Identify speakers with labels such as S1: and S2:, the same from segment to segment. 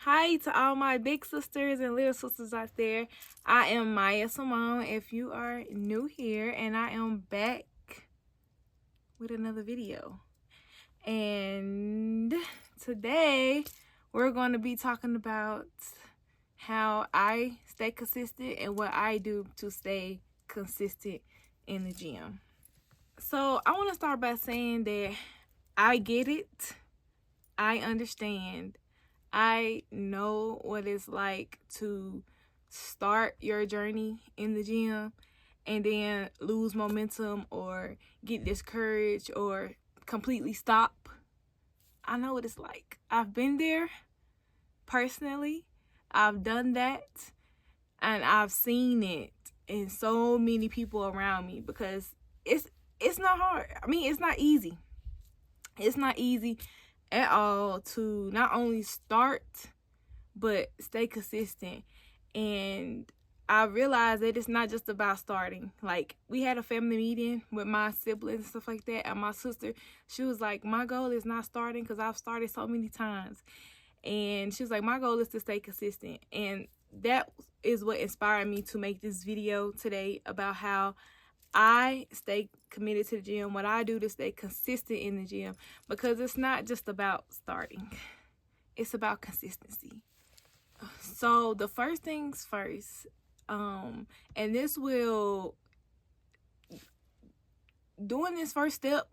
S1: Hi to all my big sisters and little sisters out there. I am Maya Simone if you are new here, and I am back with another video. And today we're going to be talking about how I stay consistent and what I do to stay consistent in the gym. So I want to start by saying that I get it. I understand. I know what it's like to start your journey in the gym and then lose momentum or get discouraged or completely stop. I know what it's like. I've been there personally. I've done that and I've seen it in so many people around me because it's not hard. I mean, it's not easy. It's not easy at all to not only start but stay consistent. And I realized that it's not just about starting. Like, we had a family meeting with my siblings and stuff like that, and my sister, she was like, my goal is not starting because I've started so many times. And she was like, my goal is to stay consistent. And that is what inspired me to make this video today about how I stay committed to the gym, what I do to stay consistent in the gym, because it's not just about starting. It's about consistency. So the first things first, and this will, doing this first step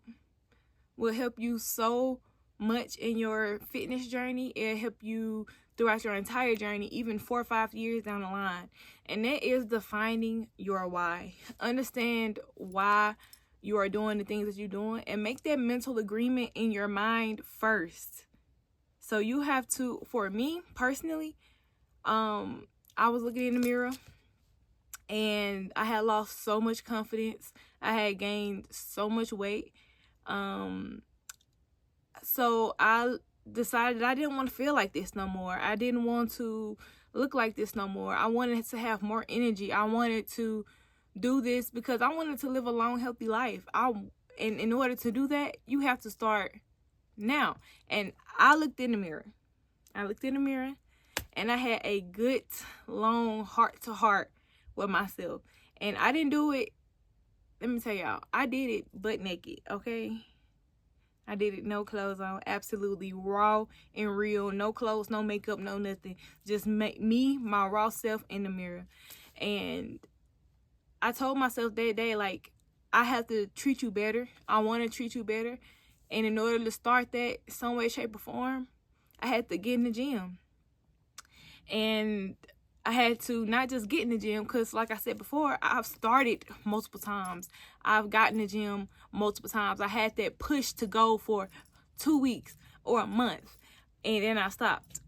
S1: will help you so much in your fitness journey. It'll help you throughout your entire journey, even 4 or 5 years down the line. And that is defining your why. Understand why you are doing the things that you're doing and make that mental agreement in your mind first. So you have to, for me personally, I was looking in the mirror and I had lost so much confidence. I had gained so much weight. So I decided I didn't want to feel like this no more. I didn't want to look like this no more. I wanted to have more energy. I wanted to do this because I wanted to live a long, healthy life. And in order to do that, you have to start now. And I looked in the mirror. And I had a good, long heart-to-heart with myself. And I didn't do it, let me tell y'all, I did it butt naked, okay? I did it no clothes on, absolutely raw and real. No clothes, no makeup, no nothing. Just me, my raw self in the mirror. And I told myself that day, like, I have to treat you better. I want to treat you better. And in order to start that some way, shape, or form, I had to get in the gym. And I had to not just get in the gym because, like I said before, I've started multiple times. I've gotten in the gym multiple times. I had that push to go for 2 weeks or a month, and then I stopped.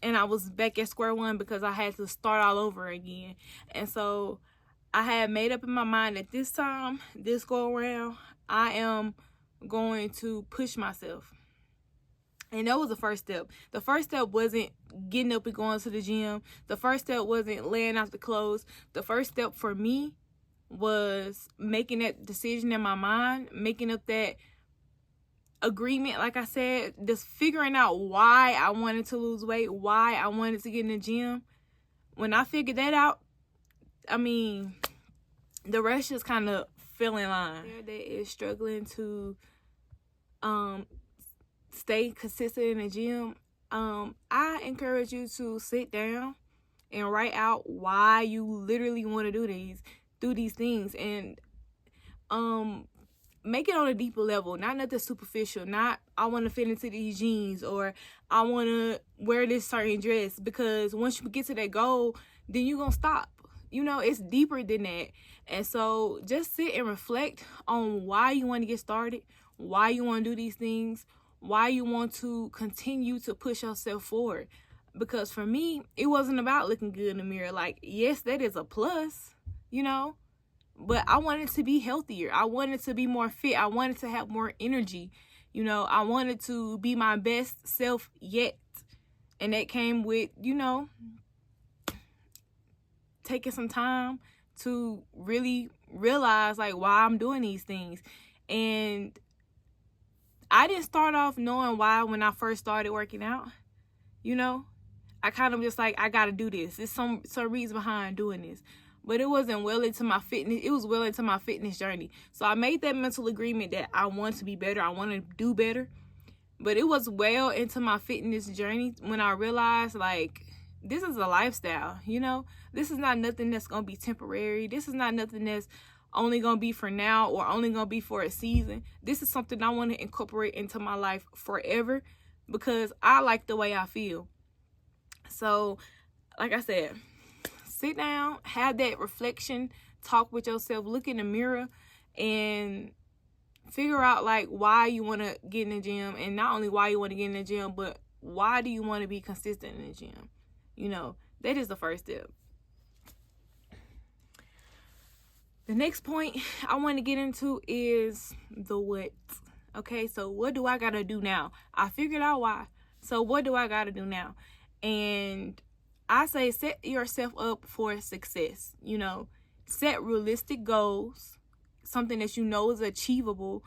S1: And I was back at square one because I had to start all over again. And so I had made up in my mind that this time, this go around, I am going to push myself. And that was the first step. The first step wasn't getting up and going to the gym. The first step wasn't laying out the clothes. The first step for me was making that decision in my mind, making up that agreement, like I said, just figuring out why I wanted to lose weight, why I wanted to get in the gym. When I figured that out, I mean, the rest just kind of fell in line. That is struggling to stay consistent in the gym. I encourage you to sit down and write out why you literally want to do these things, and make it on a deeper level, not nothing superficial. Not I want to fit into these jeans or I want to wear this certain dress, because once you get to that goal, then you're gonna stop. You know, it's deeper than that. And so just sit and reflect on why you want to get started, why you want to do these things, why you want to continue to push yourself forward. Because for me, it wasn't about looking good in the mirror. Like, yes, that is a plus, you know, but I wanted to be healthier. I wanted to be more fit. I wanted to have more energy. You know, I wanted to be my best self yet. And that came with, you know, taking some time to really realize, like, why I'm doing these things. And I didn't start off knowing why when I first started working out. you know? I kind of just like, I gotta do this. There's some reason behind doing this. But it wasn't well into my fitness. It was well into my fitness journey. So I made that mental agreement that I want to be better. I want to do better. But it was well into my fitness journey when I realized, like, this is a lifestyle, you know? This is not nothing that's going to be temporary. This is not nothing that's only going to be for now or only going to be for a season. This is something I want to incorporate into my life forever because I like the way I feel. So, like I said, sit down, have that reflection, talk with yourself, look in the mirror, and figure out, like, why you want to get in the gym. And not only why you want to get in the gym, but why do you want to be consistent in the gym? You know, that is the first step. The next point I want to get into is the what. Okay, so what do I got to do now? I figured out why. So what do I got to do now? And I say set yourself up for success. You know, set realistic goals, something that you know is achievable.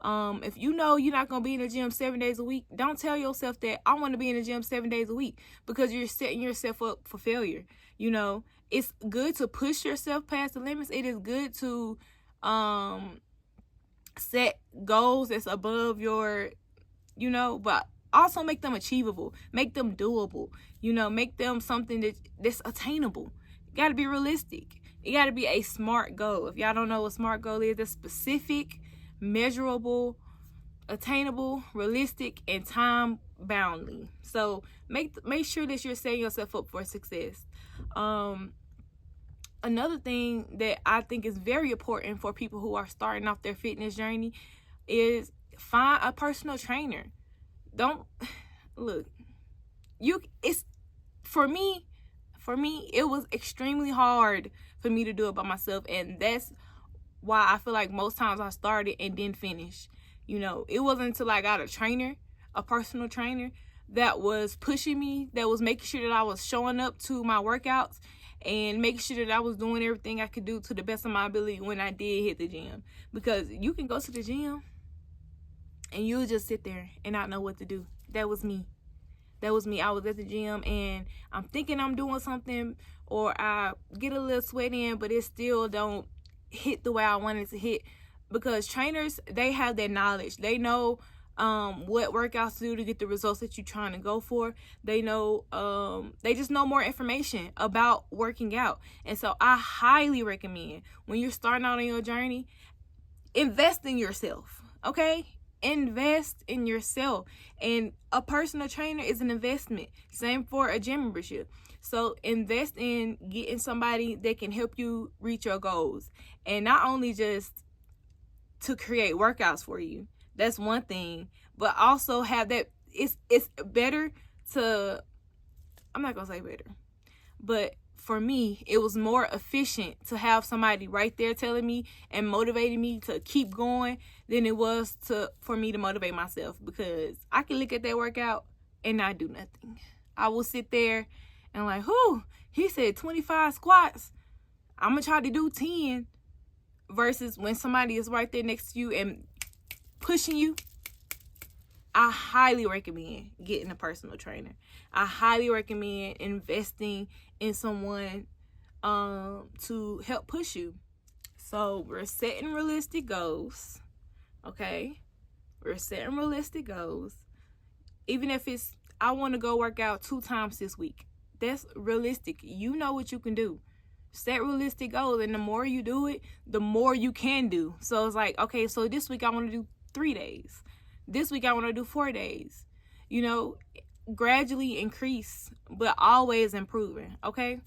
S1: If you know you're not going to be in the gym 7 days a week, don't tell yourself that I want to be in the gym 7 days a week, because you're setting yourself up for failure. You know, it's good to push yourself past the limits. It is good to set goals that's above your, you know, but also make them achievable, make them doable, you know, make them something that's attainable. You got to be realistic. It got to be a SMART goal. If y'all don't know what SMART goal is, that's specific, measurable, attainable, realistic, and time boundly. So make sure that you're setting yourself up for success. Another thing that I think is very important for people who are starting off their fitness journey is find a personal trainer. Don't look, it's for me, it was extremely hard for me to do it by myself. And that's why I feel like most times I started and didn't finish. You know, it wasn't until I got a personal trainer that was pushing me, that was making sure that I was showing up to my workouts and making sure that I was doing everything I could do to the best of my ability when I did hit the gym. Because you can go to the gym and you'll just sit there and not know what to do. That was me. I was at the gym and I'm thinking I'm doing something, or I get a little sweat in, but it still don't hit the way I wanted to hit. Because trainers, they have that knowledge. They know what workouts to do to get the results that you're trying to go for. They know, they just know more information about working out. And so I highly recommend, when you're starting out on your journey, invest in yourself, okay? Invest in yourself. And a personal trainer is an investment. Same for a gym membership. So invest in getting somebody that can help you reach your goals. And not only just to create workouts for you, that's one thing, but also have that, it's better to, I'm not gonna say better, but for me, it was more efficient to have somebody right there telling me and motivating me to keep going than it was for me to motivate myself. Because I can look at that workout and not do nothing. I will sit there and like, whoo, he said 25 squats, I'm gonna try to do 10. Versus when somebody is right there next to you and pushing you, I highly recommend getting a personal trainer. I highly recommend investing in someone to help push you. So we're setting realistic goals, okay? We're setting realistic goals. Even if it's, I want to go work out 2 times this week. That's realistic. You know what you can do. Set realistic goals, and the more you do it, the more you can do. So it's like, okay, so this week I want to do 3 days. This week I want to do 4 days. You know, gradually increase, but always improving, okay?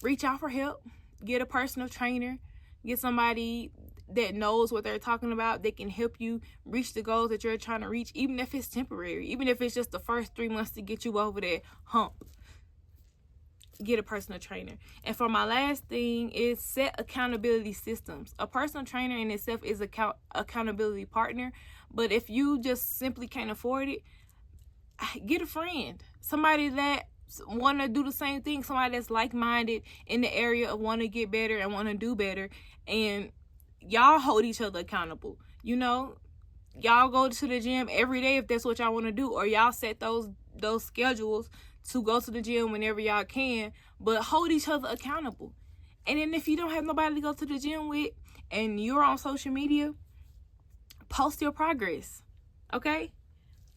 S1: Reach out for help. Get a personal trainer. Get somebody that knows what they're talking about, that can help you reach the goals that you're trying to reach, even if it's temporary, even if it's just the first 3 months to get you over that hump. Get a personal trainer. And for my last thing is set accountability systems. A personal trainer in itself is accountability partner, but if you just simply can't afford it, get a friend, somebody that want to do the same thing, somebody that's like-minded in the area of want to get better and want to do better, and y'all hold each other accountable. You know, y'all go to the gym every day if that's what y'all want to do, or y'all set those those schedules to go to the gym whenever y'all can, but hold each other accountable. And then if you don't have nobody to go to the gym with and you're on social media, post your progress. Okay?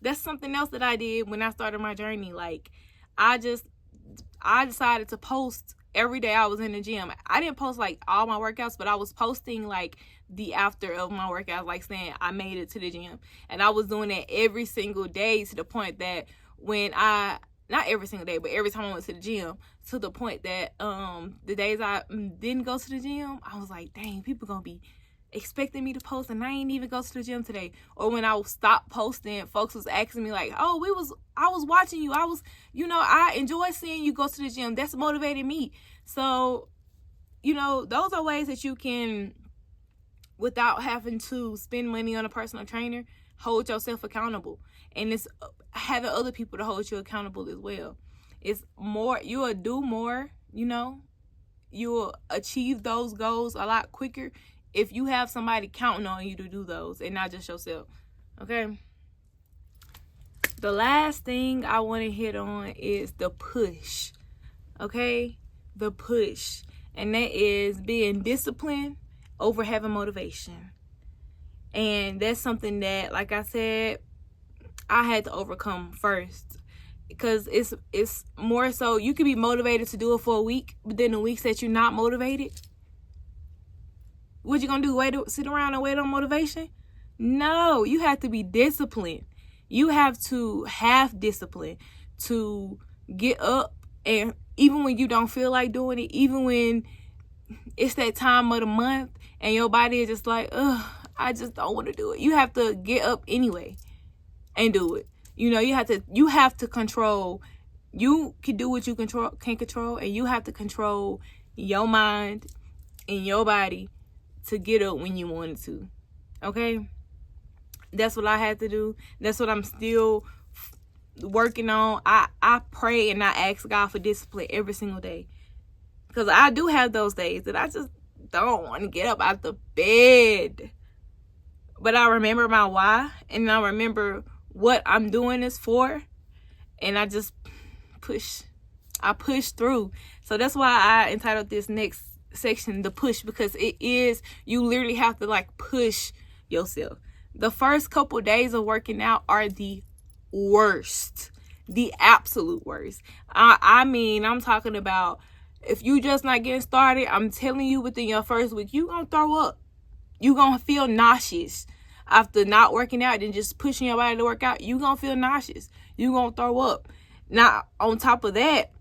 S1: That's something else that I did when I started my journey. Like, I decided to post every day I was in the gym. I didn't post like all my workouts, but I was posting like the after of my workouts, like saying I made it to the gym. And I was doing that every single day, to the point that when not every single day, but every time I went to the gym, to the point that the days I didn't go to the gym, I was like, dang, people gonna be expecting me to post and I ain't even go to the gym today. Or when I stopped posting, folks was asking me like, oh, I was watching you. I enjoy seeing you go to the gym. That's motivated me. So, those are ways that you can, without having to spend money on a personal trainer, hold yourself accountable. And it's having other people to hold you accountable as well. It's more, you'll do more, you'll achieve those goals a lot quicker if you have somebody counting on you to do those and not just yourself. Okay? The last thing I want to hit on is the push. Okay? The push. And that is being disciplined over having motivation. And that's something that, like I said, I had to overcome first. Because it's more so, you could be motivated to do it for a week, but then the weeks that you're not motivated, what you gonna do? Sit around and wait on motivation? No, you have to be disciplined. You have to have discipline to get up, and even when you don't feel like doing it, even when it's that time of the month and your body is just like, I just don't want to do it. You have to get up anyway and do it. You have to control. You can do what you can control, and you have to control your mind and your body to get up when you wanted to. Okay? That's what I had to do. That's what I'm still working on. I pray and I ask God for discipline every single day. Because I do have those days that I just don't want to get up out the bed. But I remember my why, and I remember what I'm doing this for, and I just push. I push through. So that's why I entitled this next section the push, because you literally have to like push yourself. The first couple days of working out are the worst, the absolute worst. I'm talking about, if you just not getting started, I'm telling you, within your first week, you gonna throw up. You gonna feel nauseous after not working out and just pushing your body to work out. You gonna feel nauseous. You gonna throw up. Now, on top of that,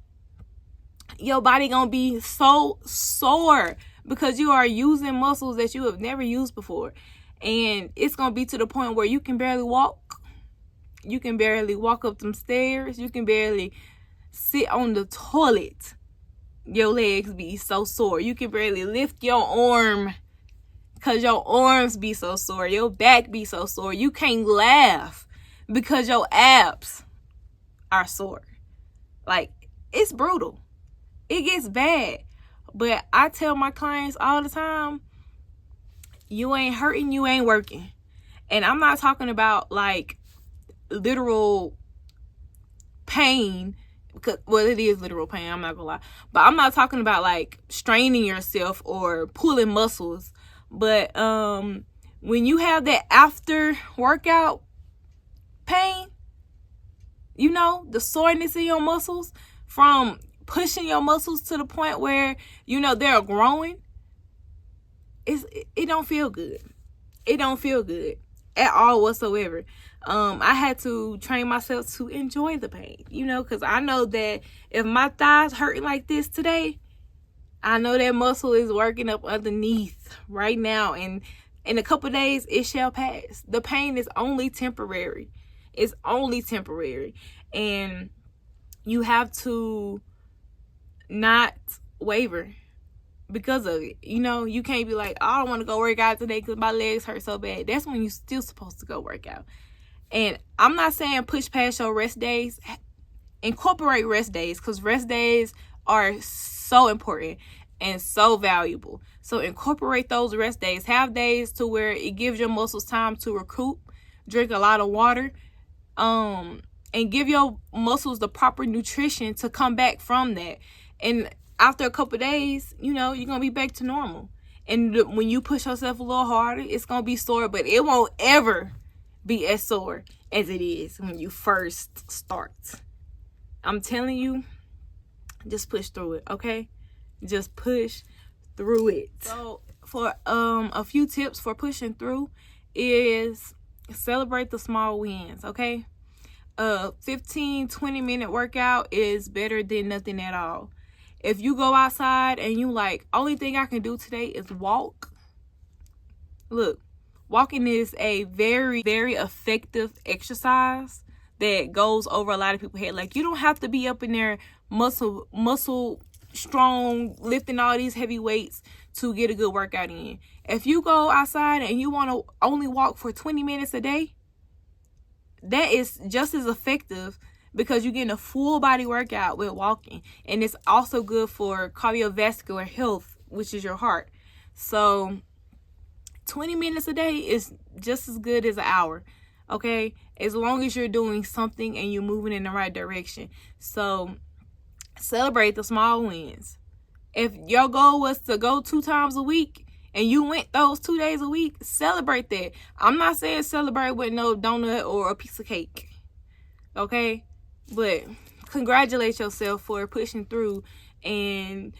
S1: your body gonna be so sore because you are using muscles that you have never used before. And it's gonna be to the point where you can barely walk. You can barely walk up them stairs. You can barely sit on the toilet. Your legs be so sore. You can barely lift your arm because your arms be so sore. Your back be so sore. You can't laugh because your abs are sore. Like, it's brutal. It gets bad. But I tell my clients all the time, you ain't hurting, you ain't working. And I'm not talking about like literal pain, because, well, it is literal pain, I'm not gonna lie. But I'm not talking about like straining yourself or pulling muscles. But when you have that after workout pain, the soreness in your muscles from pushing your muscles to the point where, they're growing, it don't feel good. It don't feel good at all whatsoever. I had to train myself to enjoy the pain, because I know that if my thighs hurting like this today, I know that muscle is working up underneath right now, and in a couple of days it shall pass. The pain is only temporary. It's only temporary, and you have to not waver because of it. You can't be like, oh, I don't want to go work out today because my legs hurt so bad. That's when you're still supposed to go work out. And I'm not saying push past your rest days. Incorporate rest days, because rest days are so important and so valuable. So incorporate those rest days. Have days to where it gives your muscles time to recoup. Drink a lot of water. and give your muscles the proper nutrition to come back from that. And after a couple days, you know, you're going to be back to normal. And when you push yourself a little harder, it's going to be sore, but it won't ever be as sore as it is when you first start. I'm telling you, just push through it, okay? Just push through it. So for a few tips for pushing through is celebrate the small wins, okay? 15-20 minute workout is better than nothing at all. If you go outside and you like, only thing I can do today is walk. Look, walking is a very, very effective exercise that goes over a lot of people's head. Like, you don't have to be up in there muscle strong, lifting all these heavy weights to get a good workout in. If you go outside and you want to only walk for 20 minutes a day, that is just as effective, because you're getting a full body workout with walking. And it's also good for cardiovascular health, which is your heart. So 20 minutes a day is just as good as an hour, okay? As long as you're doing something and you're moving in the right direction. So celebrate the small wins. If your goal was to go 2 times a week and you went those 2 days a week, celebrate that. I'm not saying celebrate with no donut or a piece of cake, okay? But congratulate yourself for pushing through and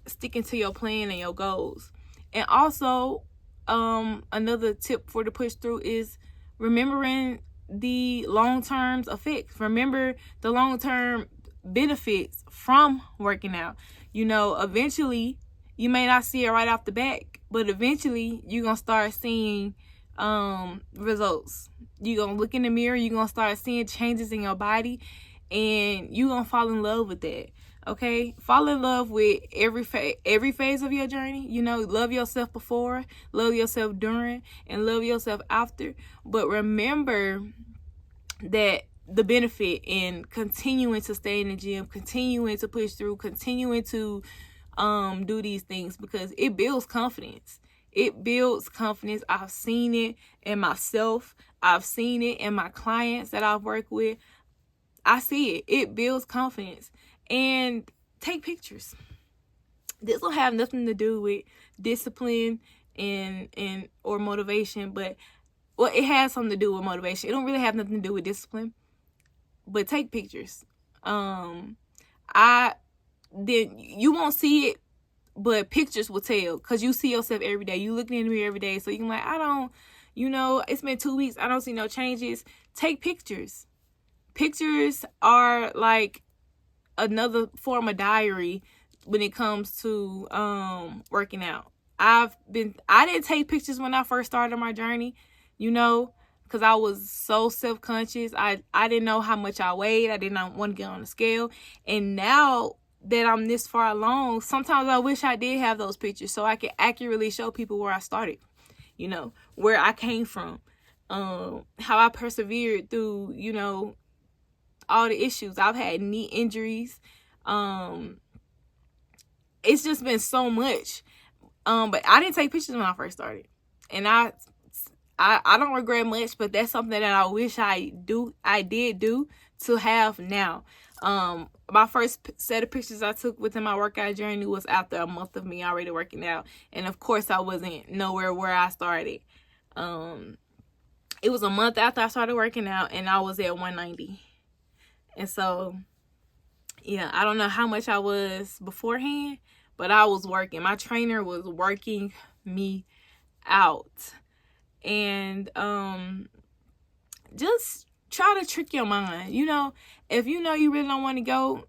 S1: sticking to your plan and your goals. And also, another tip for the push through is remembering the long-term effects. Remember the long-term benefits from working out. You know, eventually, you may not see it right off the bat, but eventually you're going to start seeing results. You're going to look in the mirror, you're going to start seeing changes in your body, and you're going to fall in love with that. Okay? Fall in love with every phase of your journey. You know, love yourself before, love yourself during, and love yourself after. But remember that the benefit in continuing to stay in the gym, continuing to push through, continuing to do these things, because it builds confidence. It builds confidence. I've seen it in myself. I've seen it in my clients that I've worked with. I see it. It builds confidence. And take pictures. This will have nothing to do with discipline and or motivation, but well, it has something to do with motivation. It don't really have nothing to do with discipline. But take pictures. Then you won't see it, but pictures will tell, because you see yourself every day. You looking in the mirror every day, so you can like, it's been 2 weeks, I don't see no changes. Take pictures. Pictures are like another form of diary when it comes to working out. I didn't take pictures when I first started my journey, because I was so self-conscious. I didn't know how much I weighed. I did not want to get on the scale. And now that I'm this far along, sometimes I wish I did have those pictures so I could accurately show people where I started, where I came from, how I persevered through, all the issues. I've had knee injuries. It's just been so much. But I didn't take pictures when I first started. And I don't regret much, but that's something that I wish I did do to have now. My first set of pictures I took within my workout journey was after a month of me already working out. And of course I wasn't nowhere where I started. It was a month after I started working out and I was at 190. And so, yeah, I don't know how much I was beforehand, but I was working. My trainer was working me out. And just try to trick your mind. If you really don't want to go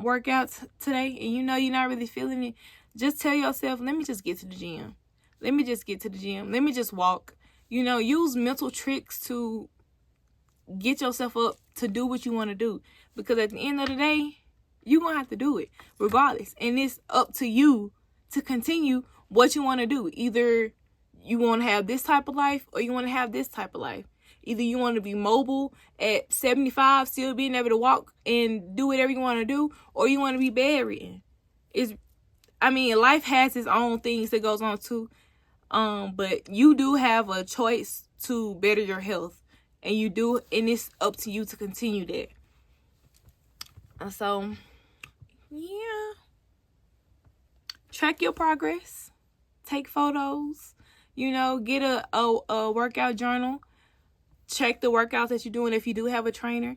S1: work out today, and you're not really feeling it, just tell yourself, let me just get to the gym. Let me just get to the gym. Let me just walk. Use mental tricks to get yourself up to do what you want to do. Because at the end of the day, you're going to have to do it regardless. And it's up to you to continue what you want to do. Either you want to have this type of life or you want to have this type of life. Either you want to be mobile at 75, still being able to walk and do whatever you want to do, or you want to be bedridden. Life has its own things that goes on too. But you do have a choice to better your health. and you do, and it's up to you to continue that. And so, yeah, track your progress, take photos, you know, get a workout journal, check the workouts that you're doing. If you do have a trainer,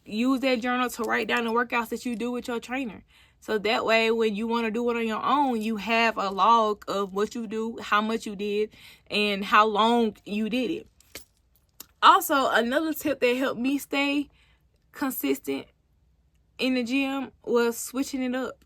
S1: use that journal to write down the workouts that you do with your trainer. So that way, when you want to do it on your own, you have a log of what you do, how much you did, and how long you did it. Also, another tip that helped me stay consistent in the gym was switching it up.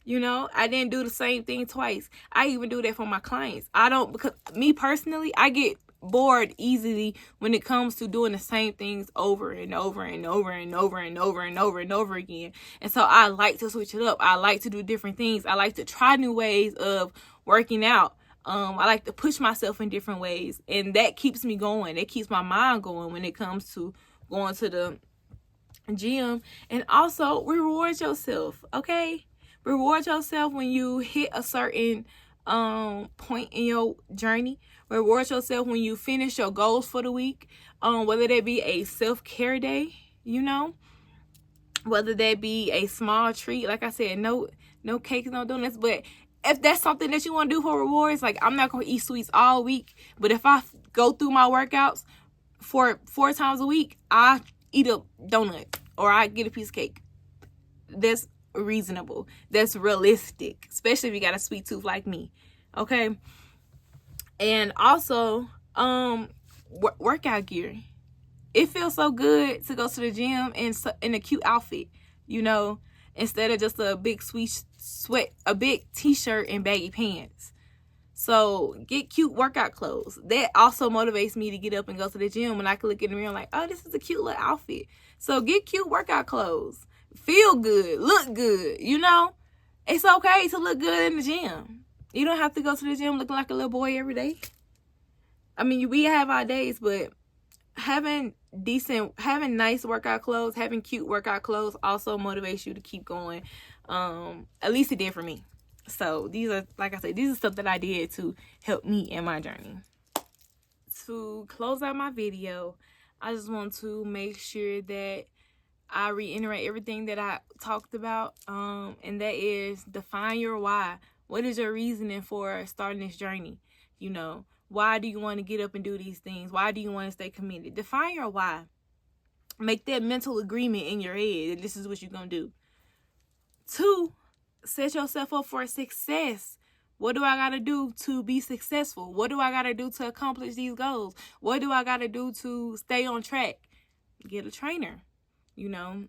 S1: You know, I didn't do the same thing twice. I even do that for my clients. I don't, because me personally, I get bored easily when it comes to doing the same things over and over and over and over and over and over and over again. And so I like to switch it up. I like to do different things. I like to try new ways of working out. I like to push myself in different ways, and that keeps me going. It keeps my mind going when it comes to going to the gym. And also reward yourself, okay? Reward yourself when you hit a certain point in your journey. Reward yourself when you finish your goals for the week, whether that be a self-care day, you know, whether that be a small treat. Like I said, no cakes, no donuts, but if that's something that you want to do for rewards, like I'm not going to eat sweets all week, but if I go through my workouts for 4 times a week, I eat a donut or I get a piece of cake. That's reasonable. That's realistic, especially if you got a sweet tooth like me. Okay. And also, workout gear. It feels so good to go to the gym in a cute outfit, you know, instead of just a big a big t-shirt and baggy pants. So get cute workout clothes. That also motivates me to get up and go to the gym when I can look in the mirror like, oh, this is a cute little outfit. So get cute workout clothes. Feel good. Look good. You know, it's okay to look good in the gym. You don't have to go to the gym looking like a little boy every day. I mean, we have our days, but having nice workout clothes, having cute workout clothes also motivates you to keep going. At least it did for me. So these are, like I said, these are stuff that I did to help me in my journey. To close out my video, I just want to make sure that I reiterate everything that I talked about, and that is define your why. What is your reasoning for starting this journey? You know, why do you want to get up and do these things? Why do you want to stay committed? Define your why. Make that mental agreement in your head that this is what you're going to do. 2, set yourself up for success. What do I got to do to be successful? What do I got to do to accomplish these goals? What do I got to do to stay on track? Get a trainer. You know,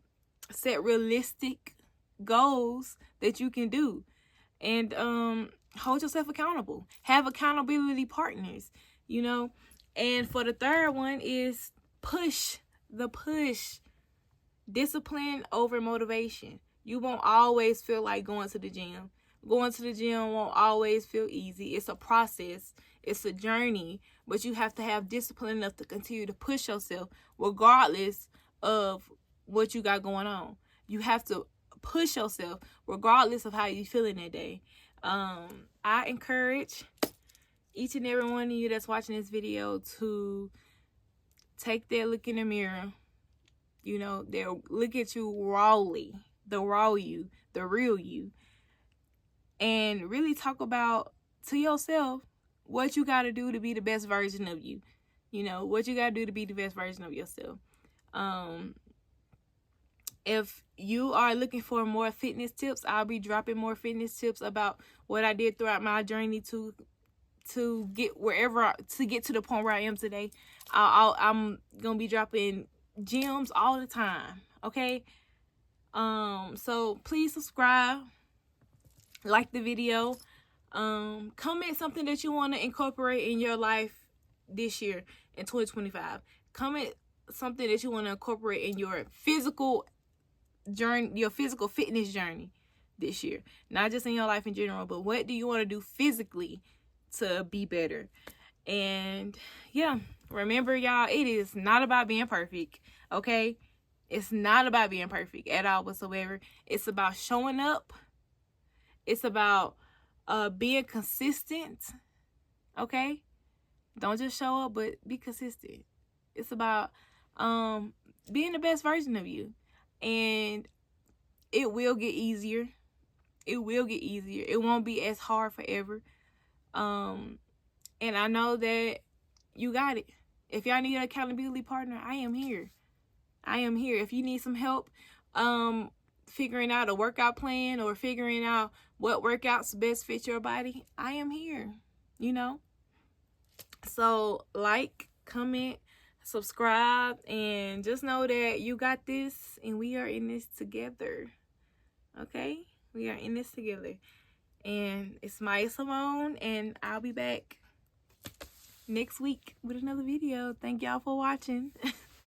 S1: set realistic goals that you can do, and hold yourself accountable. Have accountability partners, you know. And for the third one is push. Discipline over motivation. You won't always feel like going to the gym. Going to the gym won't always feel easy. It's a process. It's a journey. But you have to have discipline enough to continue to push yourself regardless of what you got going on. You have to push yourself regardless of how you feeling that day. I encourage each and every one of you that's watching this video to take that look in the mirror. You know, they'll look at you rawly, the raw you, the real you, and really talk about to yourself what you got to do to be the best version of you. You know, what you got to do to be the best version of yourself. If you are looking for more fitness tips, I'll be dropping more fitness tips about what I did throughout my journey to get to the point where I am today. I'm gonna be dropping gems all the time. Okay. So please subscribe, like the video, comment something that you want to incorporate in your life this year in 2025. Comment something that you want to incorporate in your physical journey, your physical fitness journey this year. Not just in your life in general, but what do you want to do physically to be better? And yeah, remember, y'all, it is not about being perfect, okay? It's not about being perfect at all whatsoever. It's about showing up. It's about being consistent, okay? Don't just show up, but be consistent. It's about being the best version of you. And it will get easier. It will get easier. It won't be as hard forever. And I know that you got it. If y'all need an accountability partner, I am here. I am here. If you need some help figuring out a workout plan or figuring out what workouts best fit your body, I am here, you know. So like, comment, subscribe, and just know that you got this and we are in this together. Okay? We are in this together. And it's Maya Simone, and I'll be back next week with another video. Thank y'all for watching.